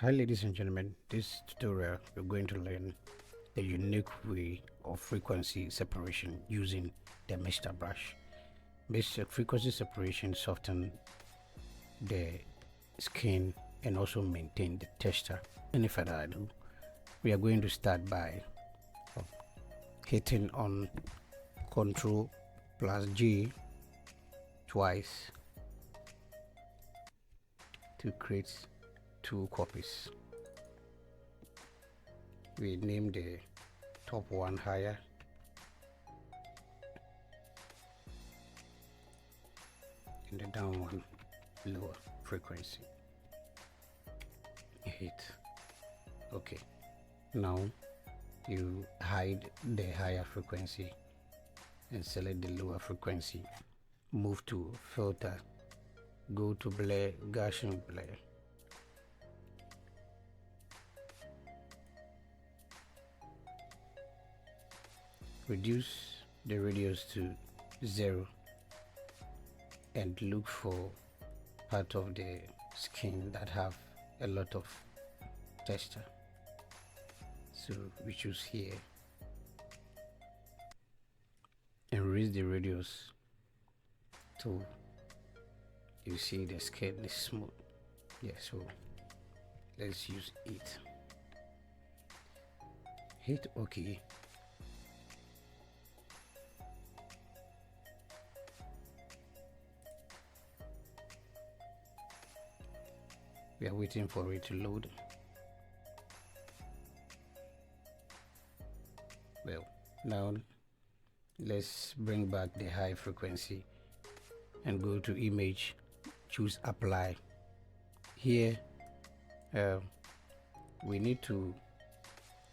Hi ladies and gentlemen, this tutorial we're going to learn the unique way of frequency separation using the mixture brush. Basic frequency separation softens the skin and also maintain the texture. Any further ado, we are going to start by hitting on Ctrl plus G twice to create two copies. We name the top one higher and the down one lower frequency. Hit OK. Now you hide the higher frequency and select the lower frequency. Move to filter, go to blur, Gaussian blur. Reduce the radius to 0 and look for part of the skin that have a lot of texture. So we choose here and raise the radius to you see the skin is smooth. Yeah, so let's use it. Hit OK. We are waiting for it to load. Well, now let's bring back the high frequency and go to image, choose apply. Here we need to,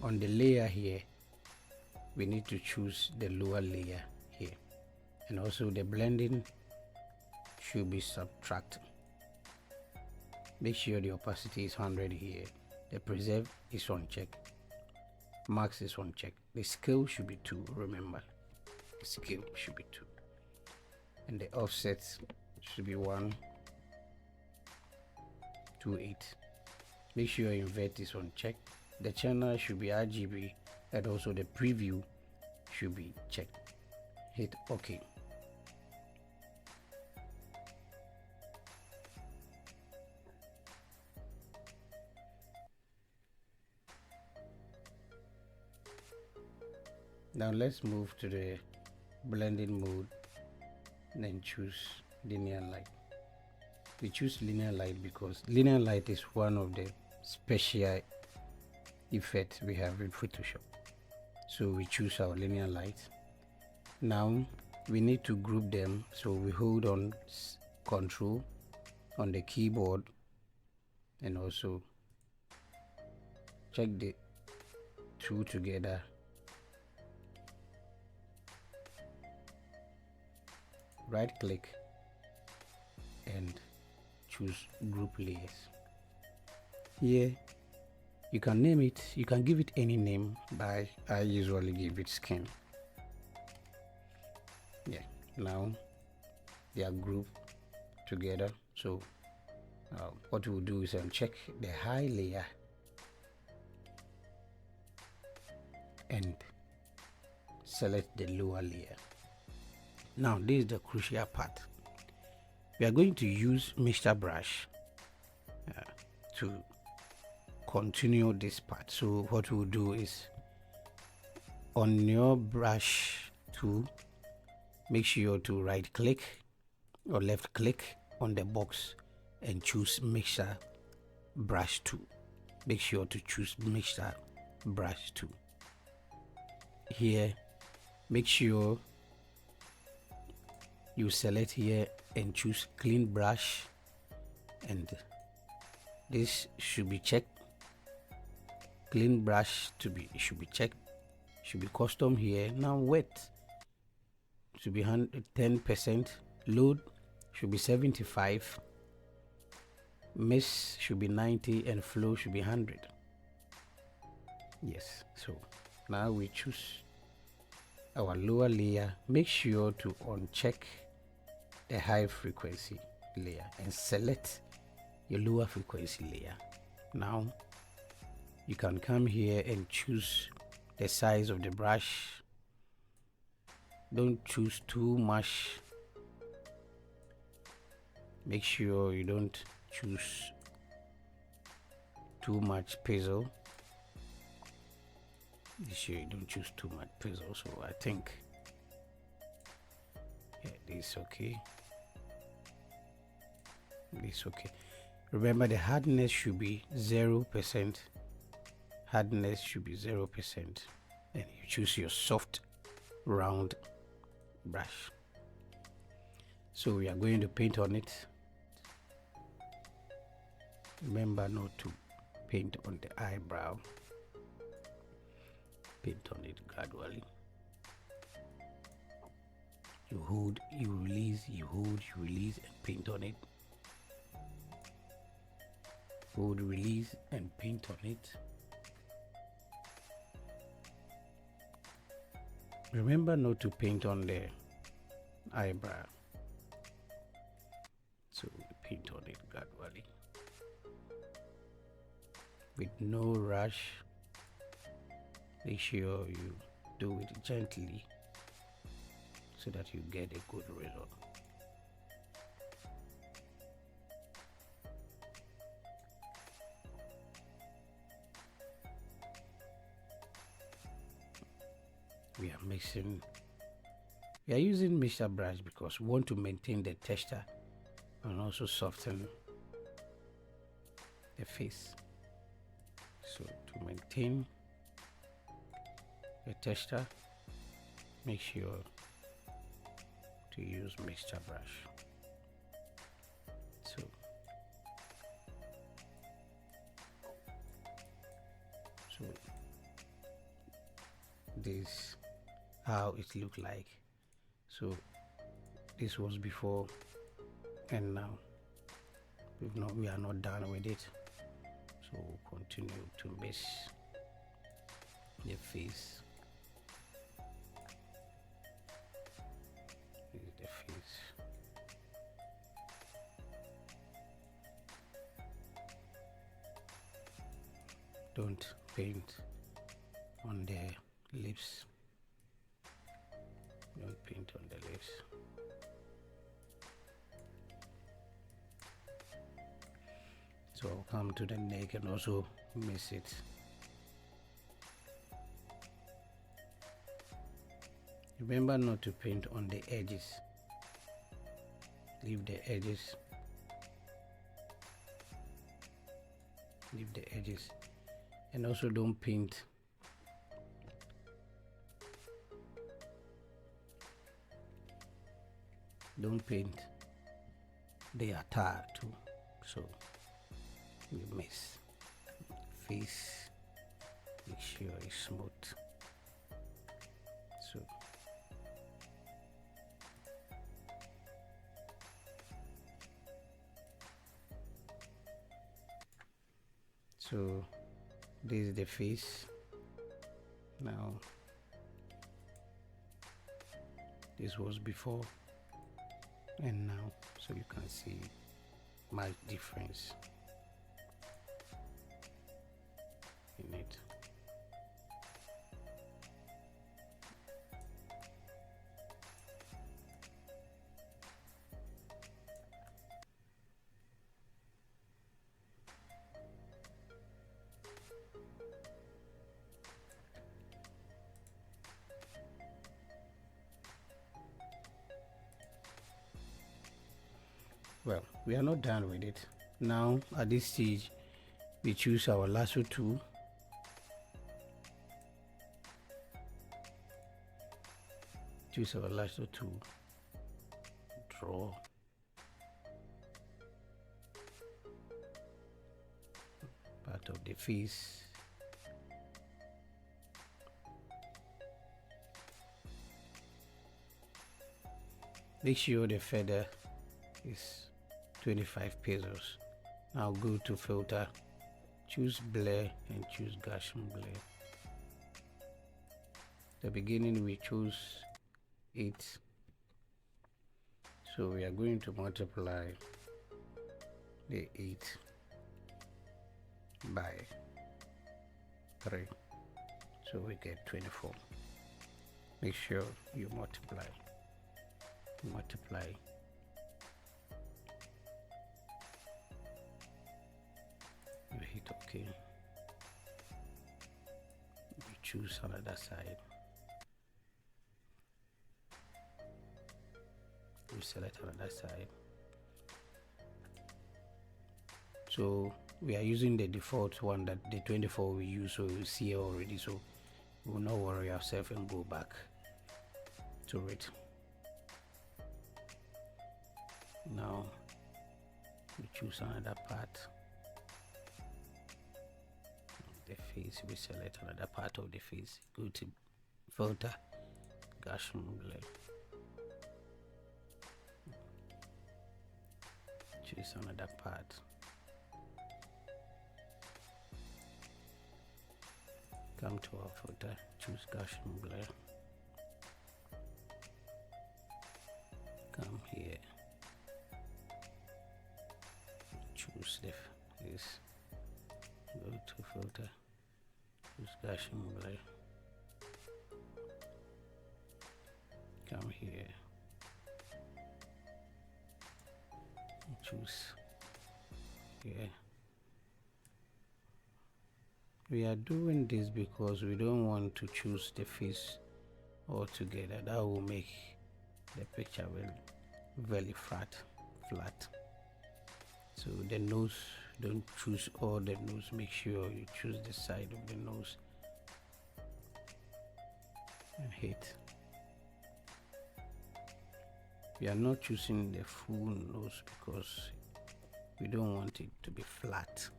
on the layer here, we need to choose the lower layer here, and also the blending should be subtracted. Make sure the opacity is 100 here, the preserve is on check, max is on check, the scale should be 2. Remember, the scale should be 2, and the offset should be 128. Make sure invert is on check, the channel should be RGB, and also the preview should be checked. Hit OK. Now let's move to the blending mode and then choose linear light. We choose linear light because linear light is one of the special effects we have in Photoshop. So we choose our linear light. Now we need to group them, so we hold on Control on the keyboard and also check the two together. Right click and choose group layers. Here you can name it, you can give it any name, but I usually give it skin. Yeah, now they are grouped together. So what we'll do is check the high layer and select the lower layer. Now this is the crucial part. We are going to use mixture brush to continue this part. So what we'll do is on your brush tool, make sure to right click or left click on the box and choose mixture brush tool. Make sure to choose mixture brush tool. Here make sure you select here and choose clean brush, and this should be checked. Clean brush should be checked, should be custom here. Now wet should be 10%, load should be 75, mist should be 90, and flow should be 100. Yes, so now we choose our lower layer. Make sure to uncheck the high frequency layer and select your lower frequency layer. Now you can come here and choose the size of the brush. Don't choose too much. Make sure you don't choose too much pencil. Make sure you don't choose too much pencil. So I think, yeah, this is okay. This is okay. Remember, the hardness should be 0%. Hardness should be 0%. Then you choose your soft round brush. So we are going to paint on it. Remember not to paint on the eyebrow. Paint on it gradually. You hold, you release, you hold, you release, and paint on it. Hold, release, and paint on it. Remember not to paint on the eyebrow. So we paint on it gradually with no rush. Make sure you do it gently so that you get a good result. We are mixing. We are using mixer brush because we want to maintain the texture and also soften the face. So to maintain the texture, make sure to use mixture brush. So this how it looked like. So this was before and now. We are not done with it, so we'll continue to mix the face. This is the face. Don't paint on the lips. Don't paint on the lips. So I'll come to the neck and also mix it. Remember not to paint on the edges. Leave the edges. Leave the edges. And also don't paint the attire too. So we mix face, make sure it's smooth. So this is the face. Now this was before and now, so you can see much difference in it. Well, we are not done with it. Now at this stage we choose our lasso tool. Choose our lasso tool. Draw. Part of the face. Make sure the feather is 25 pesos. Now go to filter, choose blur and choose Gaussian blur. The beginning we choose 8, so we are going to multiply the 8 by 3, so we get 24. Make sure you multiply, you hit OK, you choose another side, you select another side. So we are using the default one, that the 24 we use, so you see already, so we will not worry ourselves and go back to it. Now we choose another part, the face, we select another part of the face, go to filter, Gaussian blur, choose another part, come to our filter, choose Gaussian blur, come here, choose the face, go to filter, choose Gaussian blur, come here, choose here. We are doing this because we don't want to choose the face altogether. That will make the picture very flat. So the nose, don't choose all the nose, make sure you choose the side of the nose and hit. We are not choosing the full nose because we don't want it to be flat.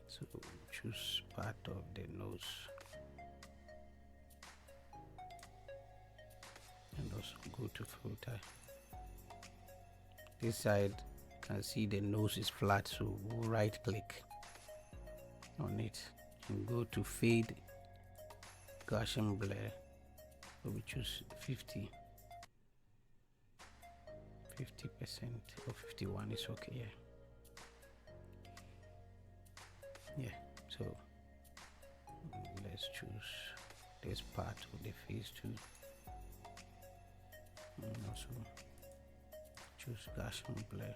So choose part of the nose and also go to filter. This side you can see the nose is flat, so we'll right click on it and go to fade Gaussian blur. So we choose 50% or 51 is okay. Yeah, so let's choose this part of the face too, and also choose Gaussian blur.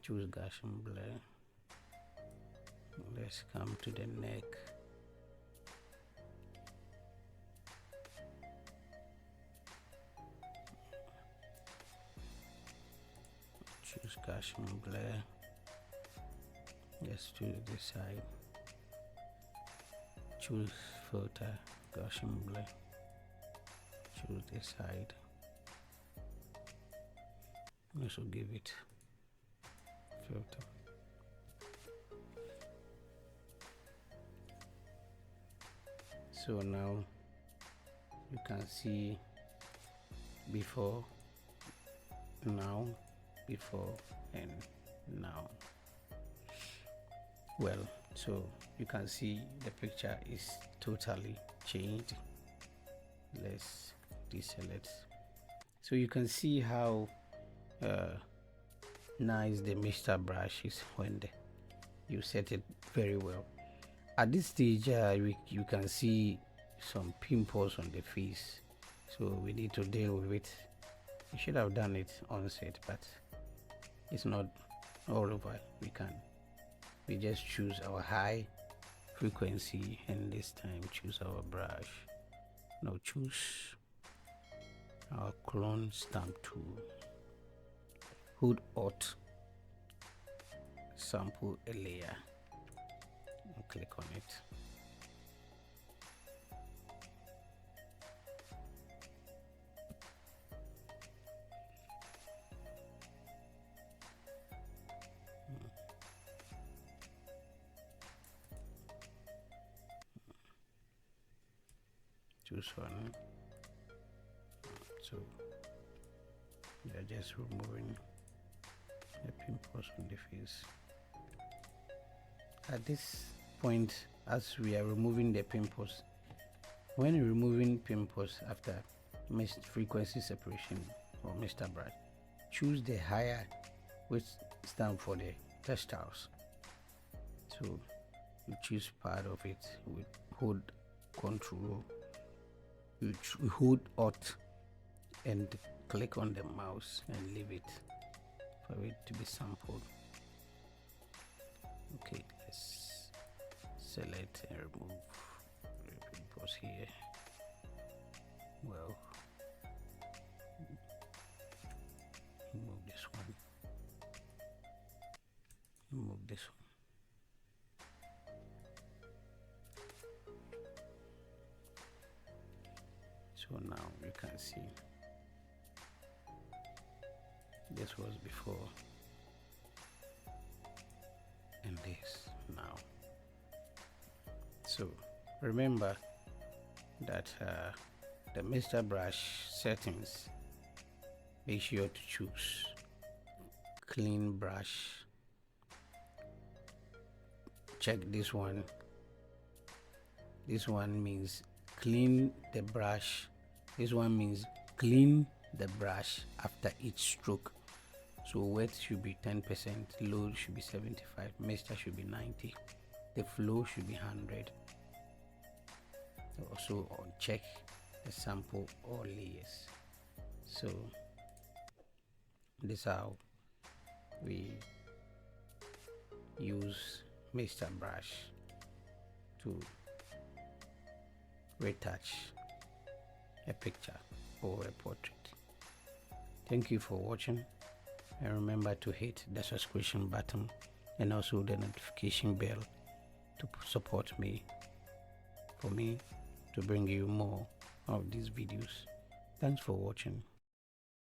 Choose Gaussian blur. Let's come to the neck. Choose Gaussian blur. Let's do this side. Choose filter, Gaussian blur. Choose this side. Also give it filter. So now you can see before, now, before and now. Well, so you can see the picture is totally changed. Let's deselect. So you can see how nice the mixture brush is when you set it very well. At this stage you can see some pimples on the face, so we need to deal with it. We should have done it on set, but it's not all over. We just choose our high frequency, and this time choose our brush. Now choose our clone stamp tool, hold Alt, sample a layer and click on it. Choose one. So we are just removing the pimples on the face. At this point, as we are removing the pimples, When removing pimples after mixed frequency separation or Mr. Brush, choose the higher, which stands for the textiles. So you choose part of it with hold control, you hold Alt and click on the mouse and leave it for it to be sampled. Okay, let's select and remove the pimples here. Well, remove this one, remove this one. So now you can see this was before and this now. So remember that the Mr. Brush settings, make sure to choose clean brush. Check this one. This one means clean the brush. This one means clean the brush after each stroke. So wet should be 10%, load should be 75, moisture should be 90, the flow should be 100. Also check the sample all layers. So this is how we use Mr. Brush to retouch a picture or a portrait. Thank you for watching, and remember to hit the subscription button and also the notification bell to support me, for me to bring you more of these videos. Thanks for watching.